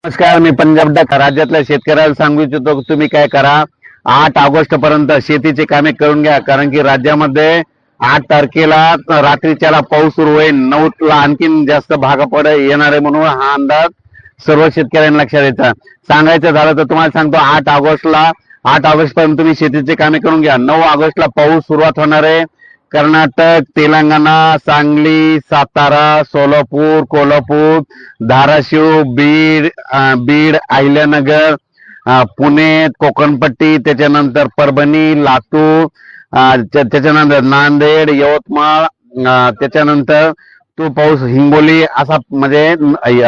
नमस्कार, मी पंजाब डक राज्यातल्या शेतकऱ्याला सांगू इच्छितो की तुम्ही काय करा, 8 ऑगस्ट पर्यंत शेतीची कामे करून घ्या. कारण की राज्यामध्ये 8 तारखेला रात्रीच्याला पाऊस सुरू होईल. 9 ला आणखीन जास्त भाग येणार आहे, म्हणून हा अंदाज सर्व शेतकऱ्यांना लक्षात द्यायचा. सांगायचं झालं तर तुम्हाला सांगतो, 8 ऑगस्ट पर्यंत तुम्ही शेतीची कामे करून घ्या. 9 ऑगस्टला पाऊस सुरुवात होणार आहे. कर्नाटक, तेलंगणा, सांगली, सातारा, सोलापूर, कोल्हापूर, धाराशिव, बीड, अहिल्यानगर, पुणे, कोकणपट्टी, त्याच्यानंतर परभणी, लातूर, त्याच्यानंतर नांदेड, यवतमाळ, त्याच्यानंतर तो पाऊस हिंगोली असा म्हणजे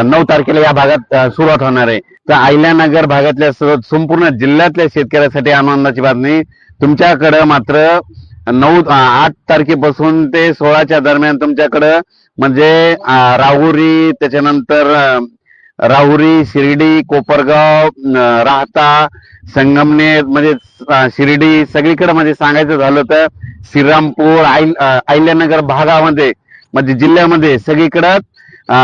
9 तारखेला या भागात सुरुवात होणार आहे. तर अहिल्यानगर भागातल्या संपूर्ण जिल्ह्यातल्या शेतकऱ्यासाठी आनंदाची बातमी. तुमच्याकडे मात्र 8 तारखेपासून ते 16च्या दरम्यान तुमच्याकडं म्हणजे राहुरी, त्याच्यानंतर राहुरी, शिर्डी, कोपरगाव, राहता, संगमनेर म्हणजे शिर्डी सगळीकडे म्हणजे सांगायचं झालं तर श्रीरामपूर, अहिल्यानगर भागामध्ये म्हणजे जिल्ह्यामध्ये सगळीकडं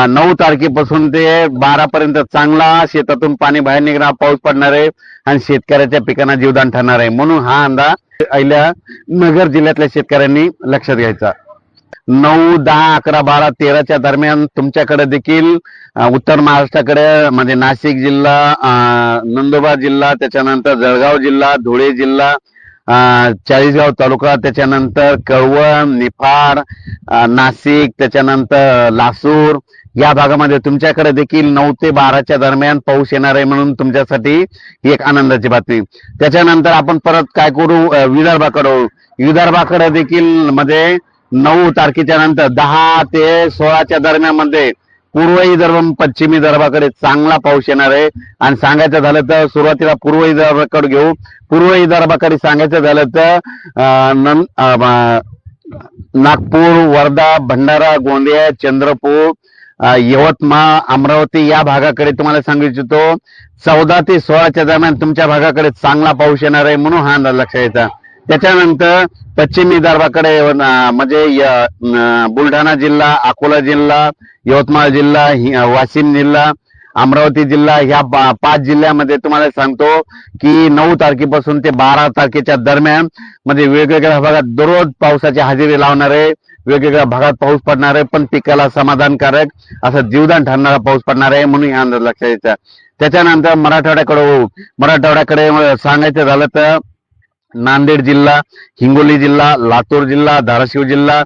9 तारखेपासून ते 12 पर्यंत चांगला शेतातून पाणी बाहेर निघणार, पाऊस पडणार आहे आणि शेतकऱ्याच्या पिकांना जीवदान ठरणार आहे. म्हणून हा अंदाज अहिल्यानगर जिल्ह्यातल्या शेतकऱ्यांनी लक्षात घ्यायचा. 9, 10, 11, 12, 13च्या दरम्यान तुमच्याकडे देखील उत्तर महाराष्ट्राकडे म्हणजे नाशिक जिल्हा, नंदुरबार जिल्हा, त्याच्यानंतर जळगाव जिल्हा, धुळे जिल्हा, चाळीसगाव तालुका, त्याच्यानंतर कळवण, निफाड, नाशिक, त्याच्यानंतर लासूर या भागामध्ये तुमच्याकडे देखील 9 ते 12च्या दरम्यान पाऊस येणार आहे. म्हणून तुमच्यासाठी ही एक आनंदाची बातमी. त्याच्यानंतर आपण परत काय करू, विदर्भाकडे देखील म्हणजे 9 तारखेच्या नंतर 10 ते 16च्या दरम्यान मध्ये पूर्व विदर्भ, पश्चिमी विदर्भाकडे चांगला पाऊस येणार आहे. आणि सांगायचं झालं तर सुरुवातीला पूर्व विदर्भाकडे घेऊ. पूर्व विदर्भाकडे सांगायचं झालं तर नागपूर, वर्धा, भंडारा, गोंदिया, चंद्रपूर, यवतमाळ, अमरावती या भागाकडे तुम्हाला सांगू इच्छितो 14 ते 16च्या दरम्यान तुमच्या भागाकडे चांगला पाऊस येणार आहे. म्हणून हा अंदाज लक्षात घ्यायचा. त्याच्यानंतर पश्चिम विदर्भाकडे म्हणजे बुलढाणा जिल्हा, अकोला जिल्हा, यवतमाळ जिल्हा, वाशिम जिल्हा, अमरावती जिल्हा ह्या 5 जिल्ह्यामध्ये तुम्हाला सांगतो की 9 तारखेपासून ते 12 तारखेच्या दरम्यान म्हणजे वेगवेगळ्या भागात दररोज पावसाची हजेरी लावणार आहे. वेगवेगळ्या भागात पाऊस पडणार आहे, पण पिकाला समाधानकारक असं जीवदान ठरणारा पाऊस पडणार आहे. म्हणून हा अंदाज लक्षात घ्यायचा. त्याच्यानंतर मराठवाड्याकडे सांगायचं झालं तर नांदेड जिल्हा, हिंगोली जिल्हा, लातूर जिल्हा, धाराशिव जिल्हा,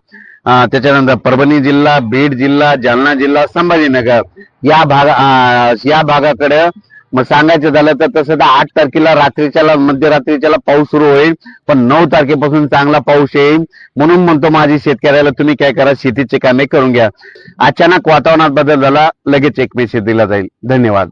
त्याच्यानंतर परभणी जिल्हा, बीड जिल्हा, जालना जिल्हा, संभाजीनगर या भागाकडे मग सांगायचं झालं तर तसं तर 8 तारखेला मध्यरात्रीच्याला पाऊस सुरू होईल, पण 9 तारखेपासून चांगला पाऊस येईल. म्हणून म्हणतो माझी शेतकऱ्याला तुम्ही काय करा, शेतीची कामे करून घ्या. अचानक वातावरणात बदल झाला, लगेच एक मेसेज दिला जाईल. धन्यवाद.